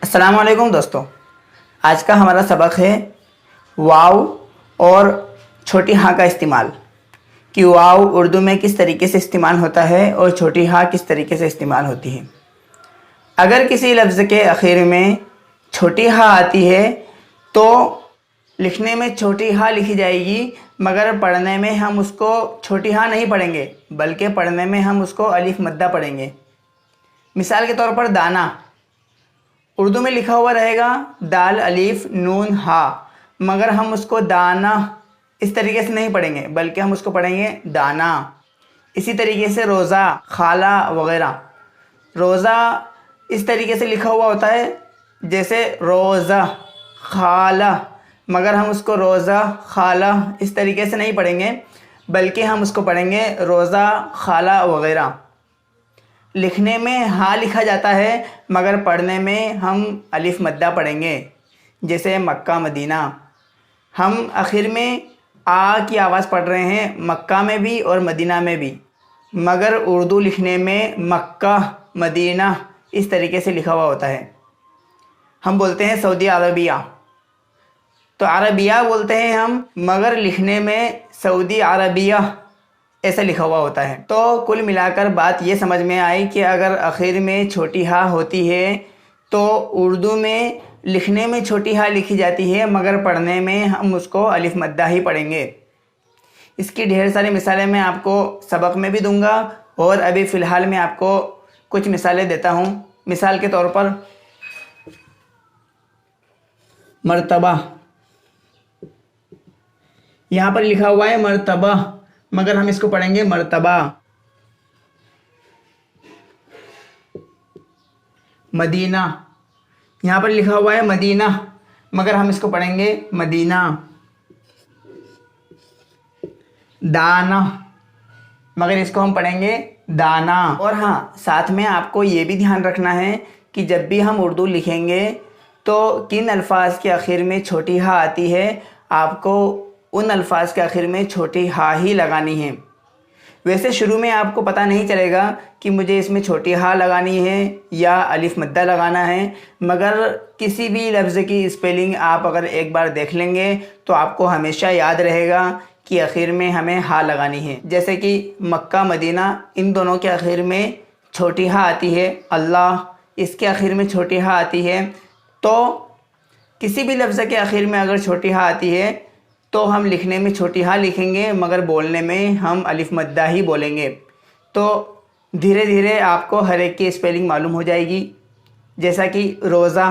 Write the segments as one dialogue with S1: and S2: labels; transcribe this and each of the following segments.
S1: अस्सलाम वालेकुम दोस्तों। आज का हमारा सबक है वाव और छोटी हाँ का इस्तेमाल, कि वाव उर्दू में किस तरीके से इस्तेमाल होता है और छोटी हाँ किस तरीके से इस्तेमाल होती है। अगर किसी लफ्ज़ के आखिर में छोटी हाँ आती है तो लिखने में छोटी हाँ लिखी जाएगी, मगर पढ़ने में हम उसको छोटी हाँ नहीं पढ़ेंगे, बल्कि पढ़ने में हम उसको अलिफ मद्दा पढ़ेंगे। मिसाल के तौर पर दाना उर्दू में लिखा हुआ रहेगा दाल अलीफ नून हा, मगर हम उसको दाना इस तरीके से नहीं पढ़ेंगे, बल्कि हम उसको पढ़ेंगे दाना। इसी तरीके से रोज़ा खाला वगैरह, रोज़ा इस तरीके से लिखा हुआ होता है जैसे रोज़ा खाला, मगर हम उसको रोज़ा खाला इस तरीके से नहीं पढ़ेंगे, बल्कि हम उसको पढ़ेंगे रोज़ा खाला वगैरह। लिखने में हाँ लिखा जाता है, मगर पढ़ने में हम अलिफ मद्दा पढ़ेंगे। जैसे मक्का मदीना, हम आखिर में आ की आवाज़ पढ़ रहे हैं मक्का में भी और मदीना में भी, मगर उर्दू लिखने में मक्का मदीना इस तरीके से लिखा हुआ होता है। हम बोलते हैं सऊदी अरबिया, तो अरबिया बोलते हैं हम, मगर लिखने में सऊदी अरबिया ऐसा लिखा हुआ होता है। तो कुल मिलाकर बात ये समझ में आई कि अगर आखिर में छोटी हाँ होती है तो उर्दू में लिखने में छोटी हाँ लिखी जाती है, मगर पढ़ने में हम उसको अलिफ मद्दा ही पढ़ेंगे। इसकी ढेर सारी मिसालें मैं आपको सबक में भी दूंगा, और अभी फ़िलहाल मैं आपको कुछ मिसालें देता हूँ। मिसाल के तौर पर मर्तबा, यहाँ पर लिखा हुआ है मर्तबा, मगर हम इसको पढ़ेंगे मर्तबा। मदीना, यहाँ पर लिखा हुआ है मदीना, मगर हम इसको पढ़ेंगे मदीना। दाना, मगर इसको हम पढ़ेंगे दाना। और हाँ, साथ में आपको ये भी ध्यान रखना है कि जब भी हम उर्दू लिखेंगे तो किन अल्फाज के आखिर में छोटी हाँ आती है, आपको उन अल्फाज के आखिर में छोटी हाँ ही लगानी है। वैसे शुरू में आपको पता नहीं चलेगा कि मुझे इसमें छोटी हाँ लगानी है या अलिफ मद्दा लगाना है, मगर किसी भी लफ्ज़ की स्पेलिंग आप अगर एक बार देख लेंगे तो आपको हमेशा याद रहेगा कि आखिर में हमें हाँ लगानी है। जैसे कि मक्का मदीना, इन दोनों के आखिर में छोटी हाँ आती है। अल्लाह, इसके आखिर में छोटी हाँ आती है। तो किसी भी लफ्ज़ के आखिर में अगर छोटी हाँ आती है तो हम लिखने में छोटी हाँ लिखेंगे, मगर बोलने में हम अलिफ मद्दा ही बोलेंगे। तो धीरे धीरे आपको हर एक की स्पेलिंग मालूम हो जाएगी। जैसा कि रोज़ा,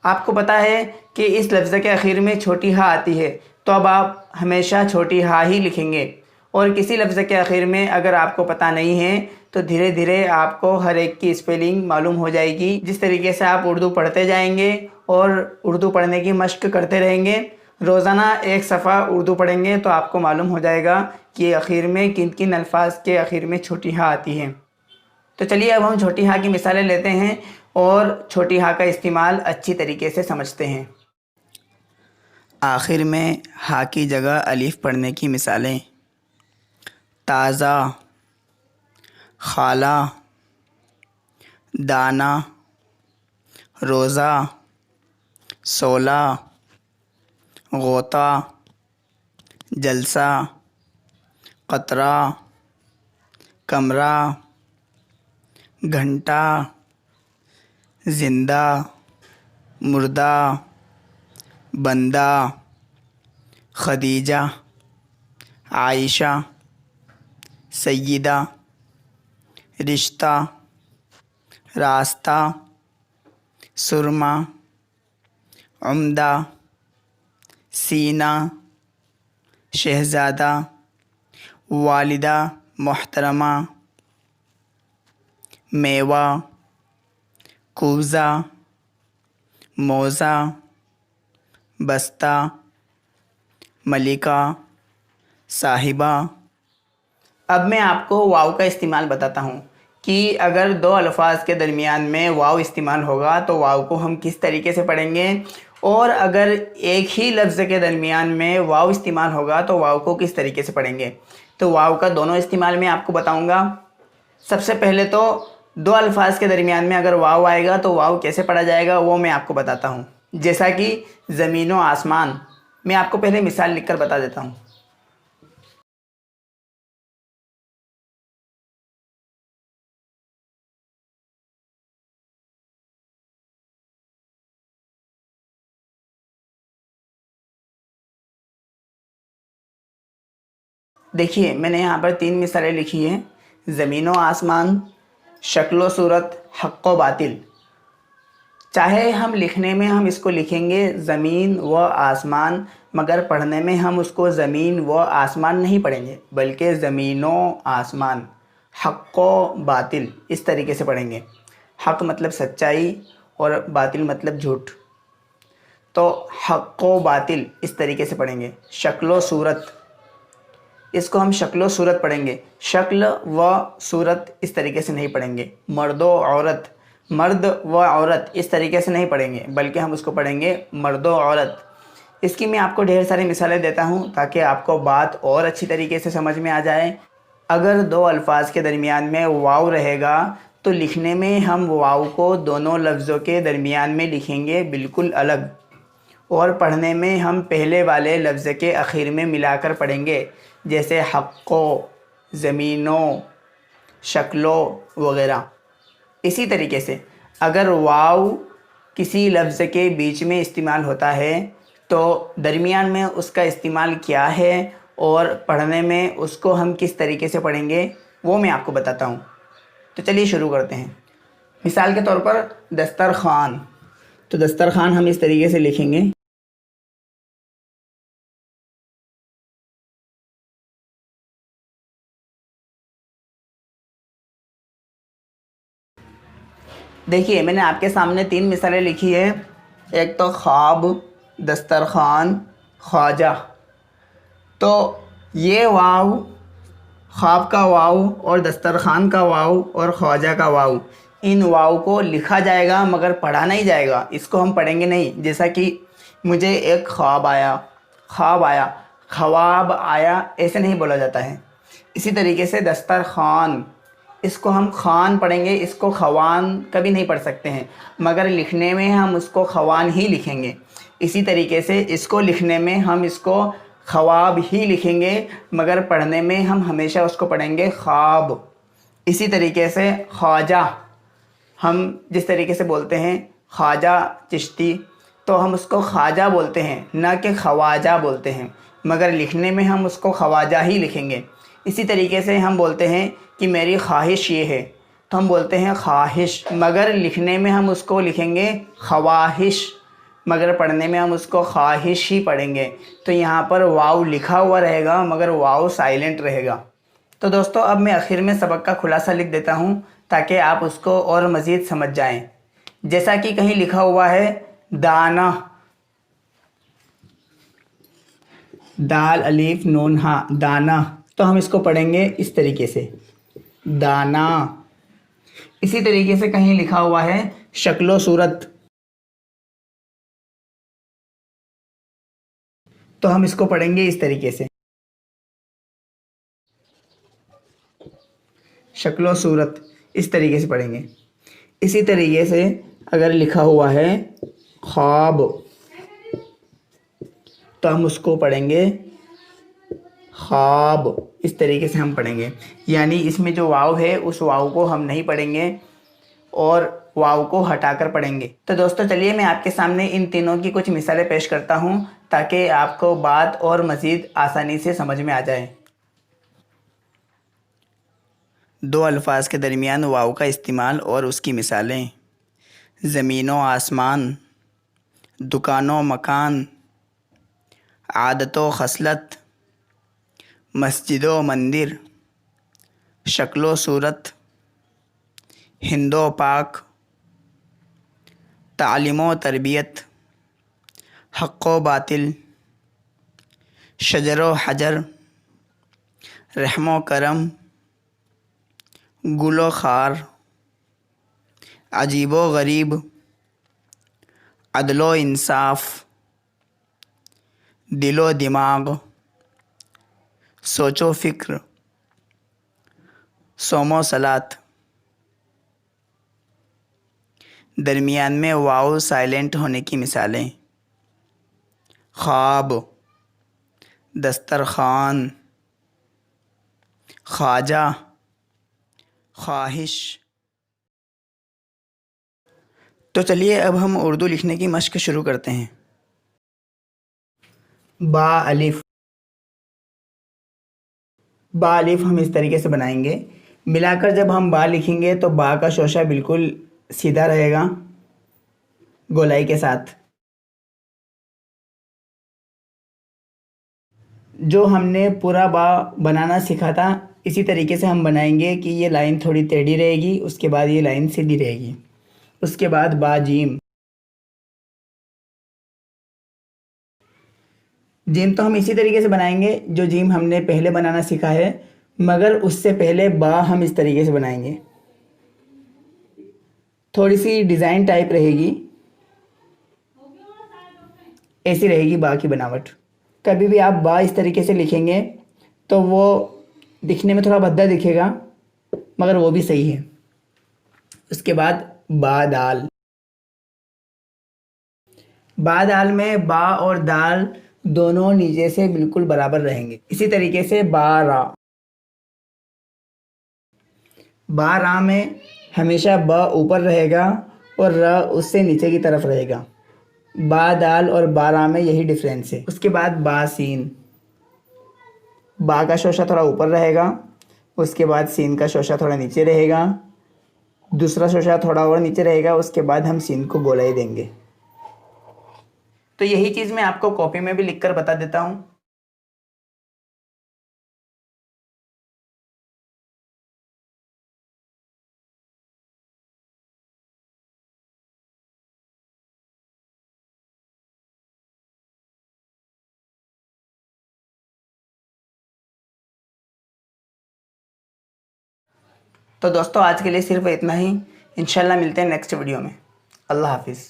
S1: आपको पता है कि इस लफ्ज़ के आखिर में छोटी हाँ आती है, तो अब आप हमेशा छोटी हाँ ही लिखेंगे। और किसी लफ्ज़ के आखिर में अगर आपको पता नहीं है तो धीरे धीरे आपको हर एक की स्पेलिंग मालूम हो जाएगी। जिस तरीके से आप उर्दू पढ़ते जाएंगे और उर्दू पढ़ने की मश्क करते रहेंगे, रोज़ाना एक सफ़ा उर्दू पढ़ेंगे, तो आपको मालूम हो जाएगा कि आखिर में किन किन अल्फाज के आखिर में छोटी हाँ आती है। तो चलिए अब हम छोटी हाँ की मिसालें लेते हैं और छोटी हाँ का इस्तेमाल अच्छी तरीके से समझते हैं। आखिर में हाँ की जगह अलिफ पढ़ने की मिसालें: ताज़ा, खाला, दाना, रोज़ा, सोला, गोता, जलसा, क़तरा, कमरा, घंटा, ज़िंदा, मुर्दा, बंदा, खदीजा, आयशा, सय्यदा, रिश्ता, रास्ता, सुरमा, उम्दा, सीना, शहज़ादा, वालिदा मोहतरमा, मेवा, कूज़ा, मौज़ा, बस्ता, मलिका, साहिबा। अब मैं आपको वाव का इस्तेमाल बताता हूँ कि अगर दो अल्फाज के दरमियान में वाव इस्तेमाल होगा तो वाव को हम किस तरीके से पढ़ेंगे, और अगर एक ही लफ्ज़ के दरमियान में वाव इस्तेमाल होगा तो वाव को किस तरीके से पढ़ेंगे। तो वाव का दोनों इस्तेमाल मैं आपको बताऊंगा। सबसे पहले तो दो अल्फाज के दरमियान में अगर वाव आएगा तो वाव कैसे पढ़ा जाएगा वो मैं आपको बताता हूँ। जैसा कि ज़मीन व आसमान, मैं आपको पहले मिसाल लिखकर बता देता हूँ। देखिए मैंने यहाँ पर 3 मिसालें लिखी हैं। ज़मीन व आसमान, शक्ल व सूरत, हक़ व बातिल। चाहे हम लिखने में हम इसको लिखेंगे ज़मीन व आसमान, मगर पढ़ने में हम उसको ज़मीन व आसमान नहीं पढ़ेंगे, बल्कि ज़मीन व आसमान, हक़ व बातिल, इस तरीके से पढ़ेंगे। हक़ मतलब सच्चाई और बातिल मतलब झूठ। तो हक़ व बातिल इस तरीके से पढ़ेंगे। शक्ल व सूरत, इसको हम शक्ल व सूरत पढ़ेंगे। शक्ल व सूरत इस तरीके से नहीं पढ़ेंगे। मर्द व औरत, मर्द व औरत इस तरीके से नहीं पढ़ेंगे, बल्कि हम उसको पढ़ेंगे मर्द व औरत। इसकी मैं आपको ढेर सारी मिसालें देता हूँ ताकि आपको बात और अच्छी तरीके से समझ में आ जाए। अगर दो अल्फाज के दरमियान में वाव रहेगा तो लिखने में हम वाव को दोनों लफ्ज़ों के दरमियान में लिखेंगे बिल्कुल अलग, और पढ़ने में हम पहले वाले लफ्ज़ के आखिर में मिलाकर पढ़ेंगे, जैसे हक़्क़ो, ज़मीनों, शक्लो वग़ैरह। इसी तरीके से अगर वाव किसी लफ्ज़ के बीच में इस्तेमाल होता है तो दरमियान में उसका इस्तेमाल क्या है और पढ़ने में उसको हम किस तरीके से पढ़ेंगे वो मैं आपको बताता हूँ। तो चलिए शुरू करते हैं। मिसाल के तौर पर दस्तरख़्वान, तो दस्तरख़्वान हम इस तरीके से लिखेंगे। देखिए मैंने आपके सामने 3 मिसालें लिखी है। एक तो ख्वाब, दस्तरख़्वान, ख्वाजा। तो ये वाव, ख्वाब का वाव और दस्तरख़्वान का वाव और ख्वाजा का वाव, इन वाव को लिखा जाएगा मगर पढ़ा नहीं जाएगा। इसको हम पढ़ेंगे नहीं। जैसा कि मुझे एक ख्वाब आया, ख्वाब आया, ख्वाब आया, ऐसे नहीं बोला जाता है। इसी तरीके से दस्तरख़्वान, इसको हम खान पढ़ेंगे, इसको खवान कभी नहीं पढ़ सकते हैं, मगर लिखने में हम उसको खवान ही लिखेंगे। इसी तरीके से इसको लिखने में हम इसको ख्वाब ही लिखेंगे, मगर पढ़ने में हम हमेशा उसको पढ़ेंगे ख्वाब। इसी तरीके से ख्वाजा, हम जिस तरीके से बोलते हैं ख्वाजा चिश्ती, तो हम उसको ख्वाजा बोलते हैं, न कि ख्वाजा बोलते हैं, मगर लिखने में हम उसको ख्वाजा ही लिखेंगे। इसी तरीके से हम बोलते हैं कि मेरी ख्वाहिश ये है, तो हम बोलते हैं ख्वाहिश, मगर लिखने में हम उसको लिखेंगे ख्वाहिश, मगर पढ़ने में हम उसको ख्वाहिश ही पढ़ेंगे। तो यहाँ पर वाव लिखा हुआ रहेगा मगर वाव साइलेंट रहेगा। तो दोस्तों अब मैं आखिर में सबक का खुलासा लिख देता हूँ ताकि आप उसको और मज़ीद समझ जाएं। जैसा कि कहीं लिखा हुआ है दाना, दाल अलीफ नून हा, दाना, तो हम इसको पढ़ेंगे इस तरीके से, दाना। इसी तरीके से कहीं लिखा हुआ है शक्लो सूरत, तो हम इसको पढ़ेंगे इस तरीके से, शक्लो सूरत, इस तरीके से पढ़ेंगे। इसी तरीके से अगर लिखा हुआ है ख्वाब, तो हम उसको पढ़ेंगे ख्वाब, इस तरीके से हम पढ़ेंगे। यानी इसमें जो वाव है उस वाव को हम नहीं पढ़ेंगे और वाव को हटाकर पढ़ेंगे। तो दोस्तों चलिए मैं आपके सामने इन तीनों की कुछ मिसालें पेश करता हूँ ताकि आपको बात और मज़ीद आसानी से समझ में आ जाए। दो अल्फाज के दरमियान वाव का इस्तेमाल और उसकी मिसालें। ज़मीनो आसमान, दुकानों मकान, आदतो खसलत, मस्जिदो मंदिर, शक्लो सूरत, हिंदो पाक, तालीमो तरबियत, हक़्क़ो बातिल, शजरो हजर, रहमो करम, गुलो खार, अजीबो गरीब, अदलो इंसाफ, दिलो दिमाग, सोचो फ़िक्र, सोमो सलात। दरमियान में वाव साइलेंट होने की मिसालें: ख्वाब, दस्तरखान, ख्वाजा, ख्वाहिश। तो चलिए अब हम उर्दू लिखने की मश्क शुरू करते हैं। बा अलिफ। बा अलिफ हम इस तरीके से बनाएंगे। मिलाकर जब हम बा लिखेंगे तो बा का शोशा बिल्कुल सीधा रहेगा गोलाई के साथ। जो हमने पूरा बा बनाना सीखा था इसी तरीके से हम बनाएंगे कि ये लाइन थोड़ी टेढ़ी रहेगी, उसके बाद ये लाइन सीधी रहेगी। उसके बाद बा जीम। जिम तो हम इसी तरीके से बनाएंगे जो जिम हमने पहले बनाना सीखा है, मगर उससे पहले बा हम इस तरीके से बनाएंगे। थोड़ी सी डिज़ाइन टाइप रहेगी, ऐसी रहेगी बा की बनावट। कभी भी आप बा इस तरीके से लिखेंगे तो वो दिखने में थोड़ा भद्दा दिखेगा, मगर वो भी सही है। उसके बाद बा दाल। बा दाल में बा और दाल दोनों नीचे से बिल्कुल बराबर रहेंगे। इसी तरीके से बा रा। बा रा में हमेशा ब ऊपर रहेगा और र उससे नीचे की तरफ रहेगा। बा दाल और बा रा में यही डिफरेंस है। उसके बाद बा सीन। बा का शोशा थोड़ा ऊपर रहेगा, उसके बाद सीन का शोशा थोड़ा नीचे रहेगा, दूसरा शोशा थोड़ा और नीचे रहेगा, उसके बाद हम सीन को गोलाई देंगे। तो यही चीज़ मैं आपको कॉपी में भी लिख कर बता देता हूँ। तो दोस्तों आज के लिए सिर्फ इतना ही। इंशाल्लाह मिलते हैं नेक्स्ट वीडियो में। अल्लाह हाफिज़।